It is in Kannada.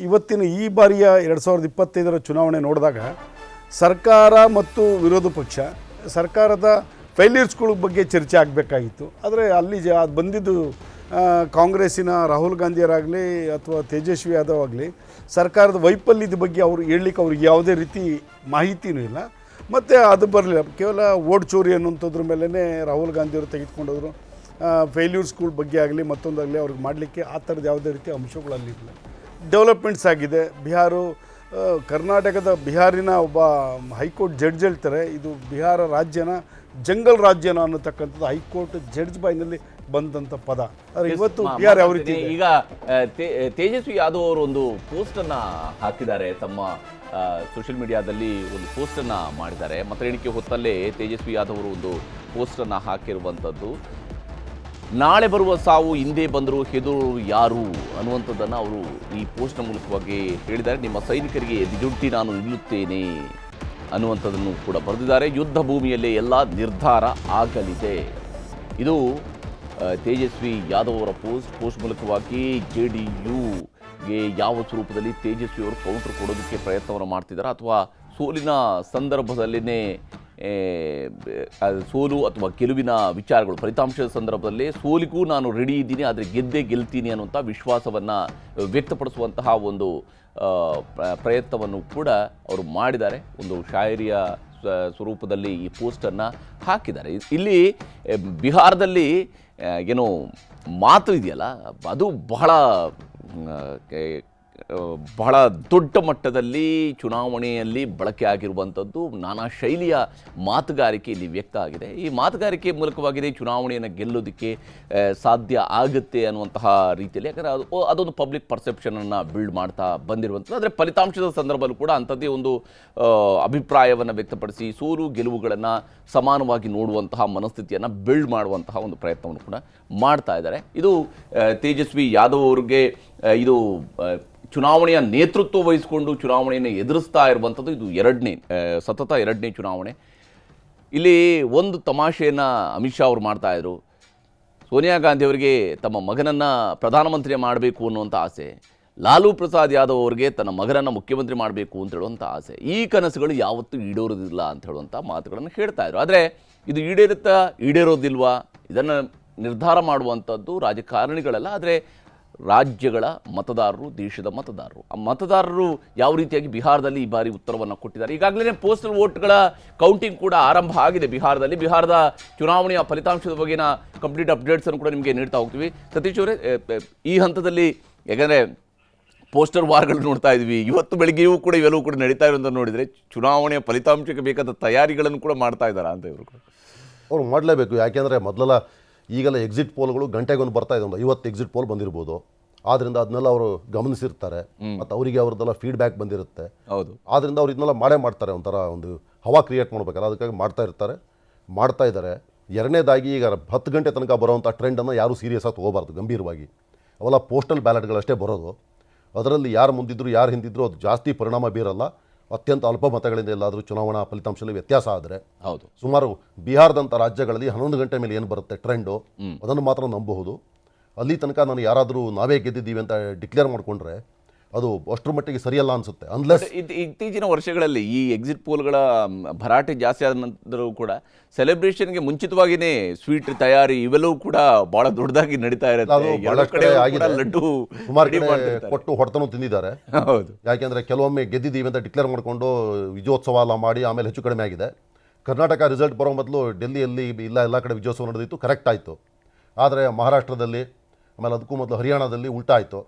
ಇವತ್ತಿನ ಈ ಬಾರಿಯ 2025ರ ಚುನಾವಣೆ ನೋಡಿದಾಗ ಸರ್ಕಾರ ಮತ್ತು ವಿರೋಧ ಪಕ್ಷ ಸರ್ಕಾರದ ಫೇಲ್ಯೂರ್ಸ್ಗಳ ಬಗ್ಗೆ ಚರ್ಚೆ ಆಗಬೇಕಾಗಿತ್ತು. ಆದರೆ ಅಲ್ಲಿ ಅದು ಬಂದಿದ್ದು ಕಾಂಗ್ರೆಸ್ಸಿನ ರಾಹುಲ್ ಗಾಂಧಿಯರಾಗಲಿ ಅಥವಾ ತೇಜಸ್ವಿ ಯಾದವ್ ಆಗಲಿ ಸರ್ಕಾರದ ವೈಫಲ್ಯದ ಬಗ್ಗೆ ಅವರು ಹೇಳಲಿಕ್ಕೆ ಅವ್ರಿಗೆ ಯಾವುದೇ ರೀತಿ ಮಾಹಿತಿಯೂ ಇಲ್ಲ. ಮತ್ತು ಅದು ಬರಲಿಲ್ಲ, ಕೇವಲ ಓಟ್ ಚೋರಿ ಅನ್ನುವಂಥದ್ರ ಮೇಲೇ ರಾಹುಲ್ ಗಾಂಧಿಯವರು ತೆಗೆದುಕೊಂಡೋದ್ರು. ಫೇಲ್ಯೂರ್ಸ್ಗಳ ಬಗ್ಗೆ ಆಗಲಿ ಮತ್ತೊಂದಾಗಲಿ ಅವ್ರಿಗೆ ಮಾಡಲಿಕ್ಕೆ ಆ ಥರದ ಯಾವುದೇ ರೀತಿ ಅಂಶಗಳು ಅಲ್ಲಿರಲಿಲ್ಲ. ಡೆವಲಪ್ಮೆಂಟ್ಸ್ ಆಗಿದೆ. ಕರ್ನಾಟಕದ ಬಿಹಾರಿನ ಒಬ್ಬ ಹೈಕೋರ್ಟ್ ಜಡ್ಜ್ ಹೇಳ್ತಾರೆ, ಇದು ಬಿಹಾರ ರಾಜ್ಯನ ಜಂಗಲ್ ರಾಜ್ಯನ ಅನ್ನತಕ್ಕಂಥದ್ದು ಹೈಕೋರ್ಟ್ ಜಡ್ಜ್ ಬಾಯಿನಲ್ಲಿ ಬಂದಂಥ ಪದ. ಆದರೆ ಇವತ್ತು ಬಿಹಾರ ಯಾವ ರೀತಿ ಈಗ ತೇಜಸ್ವಿ ಯಾದವ್ ಅವರು ಒಂದು ಪೋಸ್ಟನ್ನು ಹಾಕಿದ್ದಾರೆ, ತಮ್ಮ ಸೋಷಿಯಲ್ ಮೀಡಿಯಾದಲ್ಲಿ ಒಂದು ಪೋಸ್ಟನ್ನು ಮಾಡಿದ್ದಾರೆ. ಮತ ಎಣಿಕೆ ಹೊತ್ತಲ್ಲೇ ತೇಜಸ್ವಿ ಯಾದವ್ ಅವರು ಒಂದು ಪೋಸ್ಟನ್ನು ಹಾಕಿರುವಂಥದ್ದು. ನಾಳೆ ಬರುವ ಸಾವು ಹಿಂದೆ ಬಂದರೂ ಹೆದರೋರು ಯಾರು ಅನ್ನುವಂಥದ್ದನ್ನು ಅವರು ಈ ಪೋಸ್ಟ್ನ ಮೂಲಕವಾಗಿ ಹೇಳಿದ್ದಾರೆ. ನಿಮ್ಮ ಸೈನಿಕರಿಗೆ ಎದಿಜೊಡ್ಡಿ ನಾನು ನಿಲ್ಲುತ್ತೇನೆ ಅನ್ನುವಂಥದ್ದನ್ನು ಕೂಡ ಬರೆದಿದ್ದಾರೆ. ಯುದ್ಧ ಭೂಮಿಯಲ್ಲೇ ಎಲ್ಲ ನಿರ್ಧಾರ ಆಗಲಿದೆ. ಇದು ತೇಜಸ್ವಿ ಯಾದವ್ ಅವರ ಪೋಸ್ಟ್ ಮೂಲಕವಾಗಿ JDUಗೆ ಯಾವ ಸ್ವರೂಪದಲ್ಲಿ ತೇಜಸ್ವಿ ಅವರು ಕೌಂಟರ್ ಕೊಡೋದಕ್ಕೆ ಪ್ರಯತ್ನವನ್ನು ಮಾಡ್ತಿದ್ದಾರೆ, ಅಥವಾ ಸೋಲಿನ ಸಂದರ್ಭದಲ್ಲಿನೇ ಸೋಲು ಅಥವಾ ಗೆಲುವಿನ ವಿಚಾರಗಳು, ಫಲಿತಾಂಶದ ಸಂದರ್ಭದಲ್ಲಿ ಸೋಲಿಗೂ ನಾನು ರೆಡಿ ಇದ್ದೀನಿ ಆದರೆ ಗೆದ್ದೇ ಗೆಲ್ತೀನಿ ಅನ್ನುವಂಥ ವಿಶ್ವಾಸವನ್ನು ವ್ಯಕ್ತಪಡಿಸುವಂತಹ ಒಂದು ಪ್ರಯತ್ನವನ್ನು ಕೂಡ ಅವರು ಮಾಡಿದ್ದಾರೆ. ಒಂದು ಶಾಯರಿಯ ಸ್ವರೂಪದಲ್ಲಿ ಈ ಪೋಸ್ಟನ್ನು ಹಾಕಿದ್ದಾರೆ. ಇಲ್ಲಿ ಬಿಹಾರದಲ್ಲಿ ಏನೋ ಮಾತು ಇದೆಯಲ್ಲ, ಅದು ಬಹಳ ದೊಡ್ಡ ಮಟ್ಟದಲ್ಲಿ ಚುನಾವಣೆಯಲ್ಲಿ ಬಳಕೆ ಆಗಿರುವಂಥದ್ದು. ನಾನಾ ಶೈಲಿಯ ಮಾತುಗಾರಿಕೆ ಇಲ್ಲಿ ವ್ಯಕ್ತ ಆಗಿದೆ. ಈ ಮಾತುಗಾರಿಕೆ ಮೂಲಕವಾಗಿದೆ ಚುನಾವಣೆಯನ್ನು ಗೆಲ್ಲೋದಕ್ಕೆ ಸಾಧ್ಯ ಆಗುತ್ತೆ ಅನ್ನುವಂತಹ ರೀತಿಯಲ್ಲಿ, ಯಾಕಂದರೆ ಅದೊಂದು ಪಬ್ಲಿಕ್ ಪರ್ಸೆಪ್ಷನನ್ನು ಬಿಲ್ಡ್ ಮಾಡ್ತಾ ಬಂದಿರುವಂಥದ್ದು. ಆದರೆ ಫಲಿತಾಂಶದ ಸಂದರ್ಭದಲ್ಲೂ ಕೂಡ ಅಂಥದ್ದೇ ಒಂದು ಅಭಿಪ್ರಾಯವನ್ನು ವ್ಯಕ್ತಪಡಿಸಿ ಸೋಲು ಗೆಲುವುಗಳನ್ನು ಸಮಾನವಾಗಿ ನೋಡುವಂತಹ ಮನಸ್ಥಿತಿಯನ್ನು ಬಿಲ್ಡ್ ಮಾಡುವಂತಹ ಒಂದು ಪ್ರಯತ್ನವನ್ನು ಕೂಡ ಮಾಡ್ತಾ ಇದ್ದಾರೆ. ಇದು ತೇಜಸ್ವಿ ಯಾದವ್ ಅವರಿಗೆ ಇದು ಚುನಾವಣೆಯ ನೇತೃತ್ವ ವಹಿಸಿಕೊಂಡು ಚುನಾವಣೆಯನ್ನು ಎದುರಿಸ್ತಾ ಇರುವಂಥದ್ದು. ಇದು ಸತತ ಎರಡನೇ ಚುನಾವಣೆ. ಇಲ್ಲಿ ಒಂದು ತಮಾಷೆಯನ್ನು ಅಮಿತ್ ಶಾ ಅವರು ಮಾಡ್ತಾಯಿದ್ರು. ಸೋನಿಯಾ ಗಾಂಧಿ ಅವರಿಗೆ ತಮ್ಮ ಮಗನನ್ನು ಪ್ರಧಾನಮಂತ್ರಿ ಮಾಡಬೇಕು ಅನ್ನುವಂಥ ಆಸೆ, ಲಾಲೂ ಪ್ರಸಾದ್ ಯಾದವ್ ಅವರಿಗೆ ತನ್ನ ಮಗನನ್ನು ಮುಖ್ಯಮಂತ್ರಿ ಮಾಡಬೇಕು ಅಂತ ಹೇಳುವಂಥ ಆಸೆ. ಈ ಕನಸುಗಳು ಯಾವತ್ತೂ ಈಡೇರೋದಿಲ್ಲ ಅಂತ ಹೇಳುವಂಥ ಮಾತುಗಳನ್ನು ಹೇಳ್ತಾಯಿದ್ರು. ಆದರೆ ಇದು ಈಡೇರೋದಿಲ್ವಾ ಇದನ್ನು ನಿರ್ಧಾರ ಮಾಡುವಂಥದ್ದು ರಾಜಕಾರಣಿಗಳಲ್ಲ, ಆದರೆ ರಾಜ್ಯಗಳ ಮತದಾರರು, ದೇಶದ ಮತದಾರರು. ಆ ಮತದಾರರು ಯಾವ ರೀತಿಯಾಗಿ ಬಿಹಾರದಲ್ಲಿ ಈ ಬಾರಿ ಉತ್ತರವನ್ನು ಕೊಟ್ಟಿದ್ದಾರೆ. ಈಗಾಗಲೇ ಪೋಸ್ಟಲ್ ವೋಟ್ಗಳ ಕೌಂಟಿಂಗ್ ಕೂಡ ಆರಂಭ ಆಗಿದೆ ಬಿಹಾರದಲ್ಲಿ. ಬಿಹಾರದ ಚುನಾವಣೆಯ ಫಲಿತಾಂಶದ ಬಗೆನ ಕಂಪ್ಲೀಟ್ ಅಪ್ಡೇಟ್ಸನ್ನು ಕೂಡ ನಿಮಗೆ ನೀಡ್ತಾ ಹೋಗ್ತೀವಿ. ಸತೀಶ್ ಅವರೇ, ಈ ಹಂತದಲ್ಲಿ ಯಾಕಂದರೆ ಪೋಸ್ಟರ್ ವಾರ್ಗಳು ನೋಡ್ತಾ ಇದ್ವಿ, ಇವತ್ತು ಬೆಳಗ್ಗೆಯೂ ಕೂಡ ಇವೆಲ್ಲವೂ ಕೂಡ ನಡೀತಾ ಇರೋದನ್ನು ನೋಡಿದರೆ ಚುನಾವಣೆಯ ಫಲಿತಾಂಶಕ್ಕೆ ಬೇಕಾದ ತಯಾರಿಗಳನ್ನು ಕೂಡ ಮಾಡ್ತಾ ಇದ್ದಾರೆ ಅಂತ ಇವರು ಅವ್ರು ಮಾಡಲೇಬೇಕು. ಯಾಕೆಂದರೆ ಮೊದಲೆಲ್ಲ ಈಗೆಲ್ಲ ಎಕ್ಸಿಟ್ ಪೋಲ್ಗಳು ಗಂಟೆಗೊಂದು ಬರ್ತಾ ಇದೆ, ಒಂದು 50 ಎಕ್ಸಿಟ್ ಪೋಲ್ ಬಂದಿರ್ಬೋದು. ಆದ್ದರಿಂದ ಅದನ್ನೆಲ್ಲ ಅವರು ಗಮನಿಸಿರ್ತಾರೆ ಮತ್ತು ಅವರಿಗೆ ಅವ್ರದ್ದೆಲ್ಲ ಫೀಡ್ಬ್ಯಾಕ್ ಬಂದಿರುತ್ತೆ. ಹೌದು, ಆದ್ದರಿಂದ ಅವ್ರು ಇದನ್ನೆಲ್ಲ ಮಾಡ್ತಾರೆ. ಒಂಥರ ಒಂದು ಹವಾ ಕ್ರಿಯೇಟ್ ಮಾಡಬೇಕಲ್ಲ, ಅದಕ್ಕಾಗಿ ಮಾಡ್ತಾ ಇದ್ದಾರೆ. ಎರಡನೇದಾಗಿ ಈಗ 10 ಗಂಟೆ ತನಕ ಬರೋವಂಥ ಟ್ರೆಂಡನ್ನು ಯಾರೂ ಸೀರಿಯಸ್ ಆಗಿ ತೊಗೋಬಾರ್ದು, ಗಂಭೀರವಾಗಿ. ಅವೆಲ್ಲ ಪೋಸ್ಟಲ್ ಬ್ಯಾಲೆಟ್ಗಳಷ್ಟೇ ಬರೋದು. ಅದರಲ್ಲಿ ಯಾರು ಮುಂದಿದ್ರು ಯಾರು ಹಿಂದಿದ್ರು ಅದು ಜಾಸ್ತಿ ಪರಿಣಾಮ ಬೀರಲ್ಲ. ಅತ್ಯಂತ ಅಲ್ಪ ಮತಗಳಿಂದ ಎಲ್ಲಾದರೂ ಚುನಾವಣಾ ಫಲಿತಾಂಶದಲ್ಲಿ ವ್ಯತ್ಯಾಸ ಆದರೆ, ಹೌದು, ಸುಮಾರು ಬಿಹಾರದಂಥ ರಾಜ್ಯಗಳಲ್ಲಿ 11 ಗಂಟೆ ಮೇಲೆ ಏನು ಬರುತ್ತೆ ಟ್ರೆಂಡು, ಅದನ್ನು ಮಾತ್ರ ನಂಬಬಹುದು. ಅಲ್ಲಿ ತನಕ ನಾನು ಯಾರಾದರೂ ನಾವೇ ಗೆದ್ದಿದ್ದೀವಿ ಅಂತ ಡಿಕ್ಲೇರ್ ಮಾಡಿಕೊಂಡ್ರೆ ಅದು ಅಷ್ಟರ ಮಟ್ಟಿಗೆ ಸರಿಯಲ್ಲ ಅನಿಸುತ್ತೆ. ಅನ್ಲೆಸ್ ಇತ್ತೀಚಿನ ವರ್ಷಗಳಲ್ಲಿ ಈ ಎಕ್ಸಿಟ್ ಪೋಲ್ಗಳ ಭರಾಟೆ ಜಾಸ್ತಿ ಆದ ನಂತರ ಕೂಡ ಸೆಲೆಬ್ರೇಷನ್ಗೆ ಮುಂಚಿತವಾಗಿಯೇ ಸ್ವೀಟ್ ತಯಾರಿ ಇವೆಲ್ಲವೂ ಕೂಡ ಬಹಳ ದೊಡ್ಡದಾಗಿ ನಡೀತಾ ಇರುತ್ತೆ. ಲಡ್ಡು ಸುಮಾರು ಕಡೆ ಕೊಟ್ಟು ಹೊಡೆತನೂ ತಿಂದಿದ್ದಾರೆ. ಹೌದು, ಯಾಕೆಂದರೆ ಕೆಲವೊಮ್ಮೆ ಗೆದ್ದಿದ್ದೀವಿ ಅಂತ ಡಿಕ್ಲೇರ್ ಮಾಡಿಕೊಂಡು ವಿಜಯೋತ್ಸವ ಎಲ್ಲ ಮಾಡಿ ಆಮೇಲೆ ಹೆಚ್ಚು ಕಡಿಮೆ ಆಗಿದೆ. ಕರ್ನಾಟಕ ರಿಸಲ್ಟ್ ಬರೋ ಮೊದಲು ಡೆಲ್ಲಿಯಲ್ಲಿ ಎಲ್ಲ ಕಡೆ ವಿಜಯೋತ್ಸವ ನಡೆದಿತ್ತು, ಕರೆಕ್ಟ್ ಆಯಿತು. ಆದರೆ ಮಹಾರಾಷ್ಟ್ರದಲ್ಲಿ, ಆಮೇಲೆ ಅದಕ್ಕೂ ಮೊದಲು ಹರಿಯಾಣದಲ್ಲಿ ಉಲ್ಟಾ ಆಯಿತು.